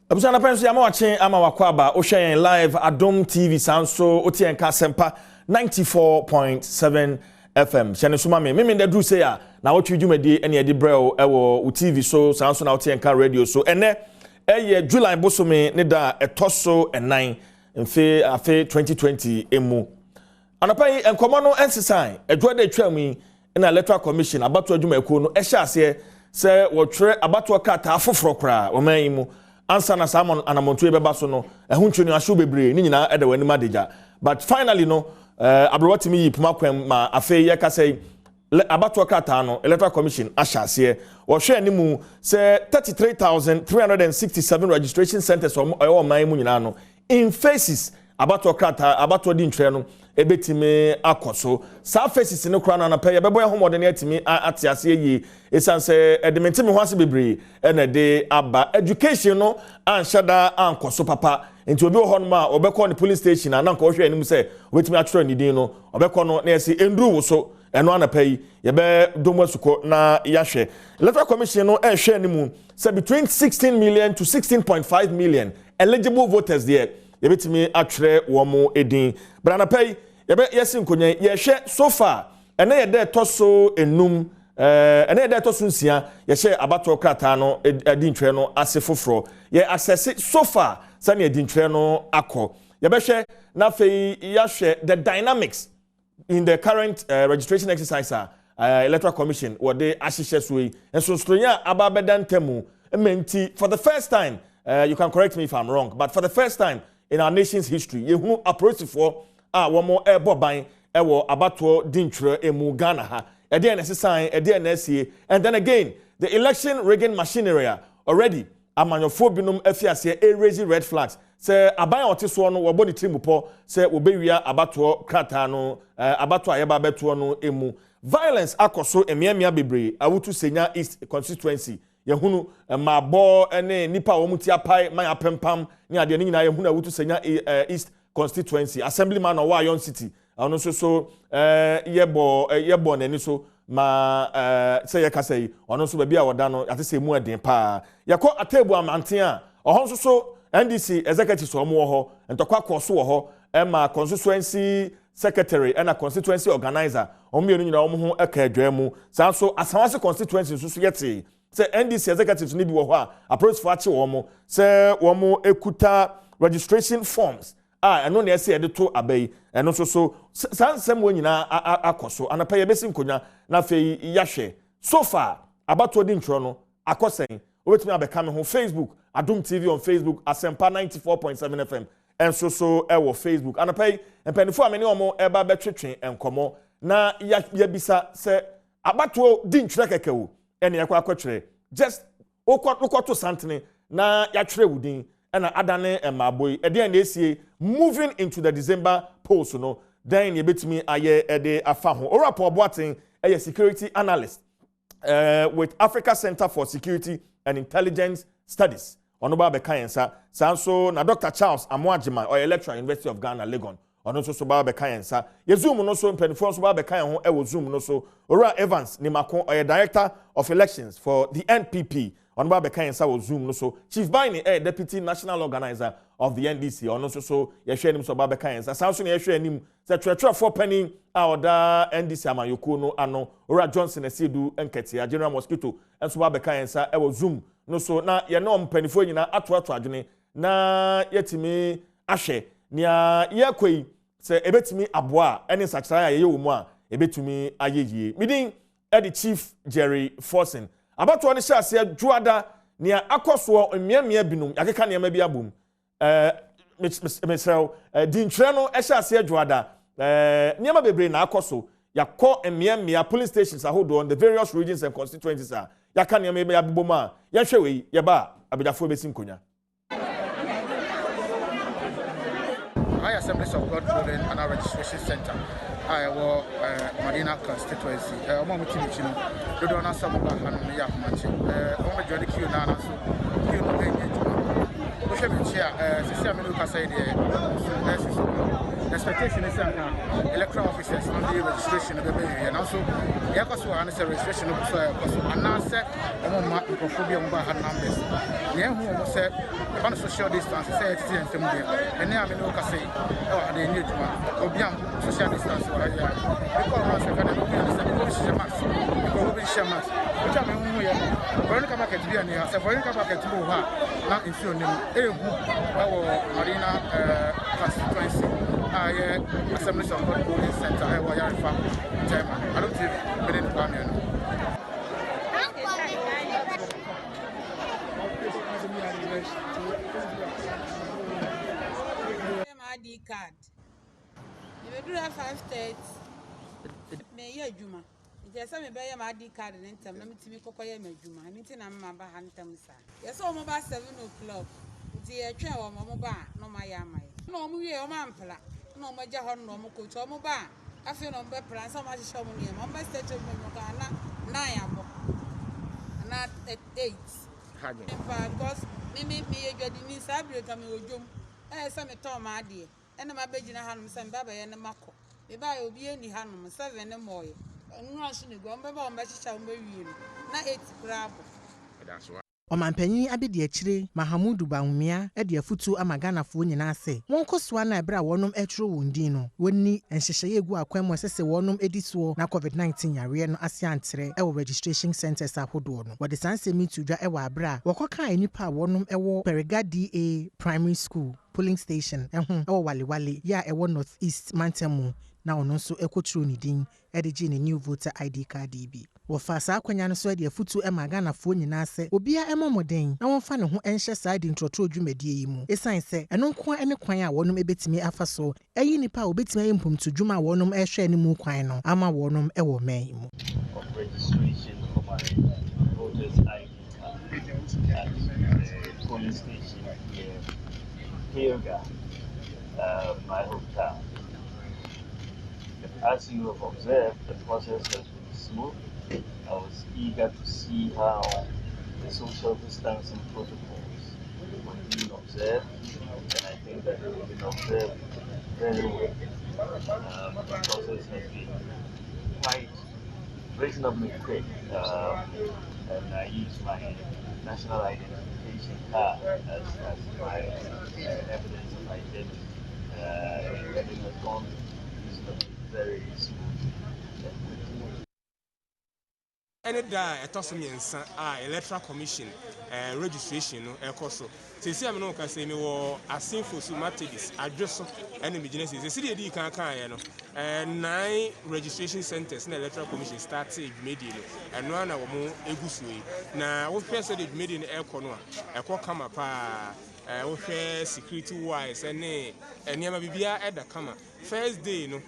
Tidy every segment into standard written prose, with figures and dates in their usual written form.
Abusana penso ya mawache ama wakwaba o hwe live Adom TV sanso o tie nka sempa 94.7 FM. Chane suma me da dru say ya na wo twidwumadi ene edi brel ewo o TV so sanso na o tie nka radio so ene eye July bosome ne da etoso enan mfe afe 2020 emu. Anapai enkomo no ensesan edwode atwam na electoral commission abato adwuma ekuo no ehye ase se wo twere abato kata afoforo kra o man mu ansa na Simon anamontu ebeba so no ehuntwenu ahye bebre ni nyina ede wani madeja but finally no abrowatimi yi puma kwam ma afe ye ka say abato kata no electoral commission ahye ase wo hwe animu se 33,367 registration centers o man mu nyina no in phases abato kata abato di ntwe no ebetime akoso sa faces ne kra na pay bebo ya homode ne atimi atiase yi esanse edementime ho ase bebre ene de aba education no anshada ankoso papa enti obi ho no ma obekọ ne police station na nka ohwe anim se obetime atwere ne din no obekọ no na ese enduru wo so eno anapai ye be domasuko na yahwe electoral commission no ehwe animu say between 16 million to 16.5 million eligible voters there yebetimi atwere wo mo edin branapai yesin konye yehwe so far ene ye de toso enum ene ye de toso nsia yehwe abato krata no edintwe no ase foforo ye access so far sane edintwe no akọ yebehwe na fei yahwe the dynamics in the current registration exercise electoral commission what they ahihye suyi enso stronya ababedan temu ementi for the first time you can correct me if I'm wrong but for the first time in our nation's history yehunu approach for womo boban ewo abato dintwere emu Ghana ha ede na sesan ede na asie and then again the election rigging machinery already amanyofo binum afiase raise red flags say aban oteso no wo body trimupo say wo bewia abato krata no abato ayeba beto no emu violence akoso emiamia bebre awutu senya east constituency yehunu mabo ene nipa wo muti apai man apempam ni ade ni nyina yehunu awutu senya east constituency assemblyman of Wayon City ono so yebo nani so ma say ye ka say ono so bia woda no ate say mu eden pa yakọ atebu amanten a ohon so NDC executive so mo ho entokwa koso wo ho ma constituency secretary and a constituency organizer omienu nyina omo ho eka adwamu sa so asawase constituency so yete say NDC executives ni bi wo ho a approach for ache wo mo say wo mo ekuta registration forms eno na ese ede to abai eno so sansem wonyina akoso anapa ye besi nkonya na fei yahwe so far abato di ntro no akosen obetumi abeka me ho Facebook Adom TV on Facebook Asempa 94.7 FM enso so ewo Facebook anapa empanifo amene omo eba betwetwe enkomo na ya bisa se abato di ntro kekewo ene yakwa akotwere just okwato santene na ya twere wudin na adane emaboy ede na esie moving into the December polls no then ye betimi aye ede afa ho orapo boaten security analyst with Africa Center for Security and Intelligence Studies onoba be kayensa sanso na Dr. Charles Amoagema or lecturer University of Ghana Legon ono so ba be kayensa ye zoom no so mpanifo so ba be kayen ho e zoom no so Ora Evans Nimako or director of elections for the NPP on Baba Kayensa was Zoom no so Chief Bini deputy national organizer of the NDC on so yehwe nim so Baba Kayensa sanso na yehwe nim se twetwe for penny oda NDC amayoko no ano Ora Johnson Esiedu Enketia General Mosquito enso Baba Kayensa e was Zoom no so na ye no mpanifo nyina atoato adwene na yetimi ahwe nia yekwei se ebetimi aboa ene sakra ya ye wo mu a ebetumi ayeyie midin the Chief Jerry Forson abato ne hyase juada nia akoso emiamia binum yakeka ne ma bi abom mesrew dintwere no hyase juada niam bebre na akoso yakọ emiamia police stations ahodo on the various regions and constituencies yaka ne ma bi abom a yahwe we ye ba abedafo besi nkonya Assemblies of God Building and our Registration Center. I will Marina constituency. Omo mutimichino. Dodo na samuba hanu ya kumachi. Omo jodi kiyo na so kiyo no benye juma. Wo hwe me chia sisi amenu ka sai de so expectation is that electoral officers on the registration of the baby, and also Yakosu and the registration of the announced among microphobia and numbers. Yeah, who almost said on social distance, say it's in the media, and now we can say, oh, the new one, or beyond social distance, or I because once again, we max, because we share max. Which I mean, we are going to come back at the end, I said, we're going to come back at Tuha, not in Fiona, Marina constituency. Assembly of God Polling Center, I don't think we didn't come here. ID card. You do have 5 May you Juma. It is some my ID card and time. Let me see me cocoa my Juma. I need to know my Bahantam. Yes, all about 7 o'clock. The train or Mamma, no my yamai. No, we are Mampala. No, my Jahan, no Moko, Tomoba. I feel on the plan so much show me. Mamba state of Mokana, 9 and not at 8. Because me a good in Sabri coming with Jum. Some Tom, my dear, and my bedin Hanum, some Baba and the Mako. The Bay will be any Hanum, 7 and more. And once in the Gomba, my shall marry you. Not 8 grab. That's why. Omampanyin abedi akire Mahamudu Bawumia e de afutu amaganafo nyina ase wonkosoa na ebra wonom etro wondin no wonni enhyehye egu akwanmu sese wonom ediso na COVID-19 yare no ase antre e wo registration centers ahodo no wode sansemi tudwa e wa abra wokoka enipa wonom e wo Perega DA Primary School polling station e wo walewale ya e wo North East Mantamu na ono nso ekotro ni din e de gi ne new voter ID card DB wo fa sa akwanya no so de afutu e maganafo nyina ase obia emomoden na wonfa ne ho enhye side introtro dwumadie yi mu esan se eno nko ene kwan a wonom ebetimi afa so eyi nipa obetimi ayempomtu dwuma a wonom ehwe ne mu kwan no ama wonom e wo man mu registration for my voters ID card at the polling station here my hometown. As you have observed, the process has been smooth. I was eager to see how the social distancing protocols were being observed, and I think that they have been observed very well. The process has been quite reasonably quick, and I used my national identification card as my evidence of identity. Everything has gone very smooth. Any day a toss me electoral commission registration no ekoso sesi am no ka say me wo asinfo so matedis adweso ene me gine sesi de di kan no 9 registration centers na electoral commission started immediately eno na wo mo egusu yi na wo hwe se de immediately eko no a eko kama pa wo hwe security wise ene eniama bibia eda kama first day no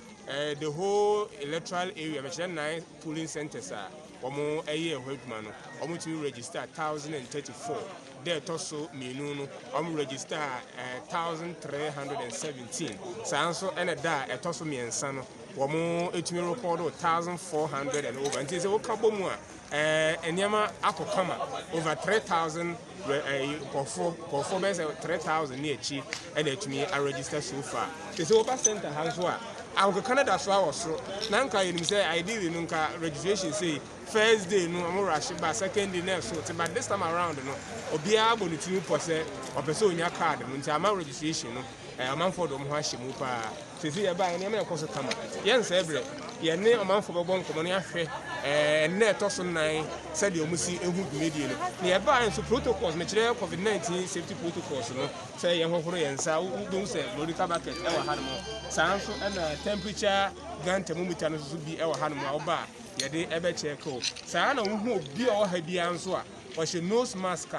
the whole electoral area me 9 polling centers are omo eye ehwaduma no omo to register 1034 there toso menu no omo register 1317 sanso ene da etoso miensa no omo etumi record 1400 and over nti se wo kabo mu a eniama akokama over 3000 for base 3000 near chi and etumi a register so far se wo pa center hanso a I'll Canada so also. Nanka you say ideally nunca registration say first day no am rush ba second day next so but this time around no obia bo nitinu pose opeso onya card no nti ama registration no amanfo do mo ahye mu pa sisi ye ba ene me koso kama yen se ebre ye ne amanfo bebo nkomo no ahwe ne toso nan said the omusi ehu dwedie no ne ye ba nso protocols me kire COVID-19 safety protocols no say ye hohoro ye nsa wo say medical bucket e wa hanmo sanso na temperature gun thermometer no so bi e wa hanmo a oba ye de ebe check o sa na wo hu obi o ha bia nso a o she nose mask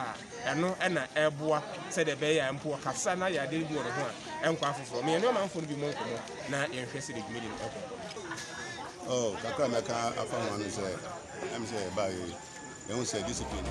eno na eboa said the be ya mpo kasa na ya de bi wo ho a enkwa afoforo me no manfo no bi mo nkomo na ye hwe se de gmedi no eko oh kaka na ka afa wanu say am say ba you say discipline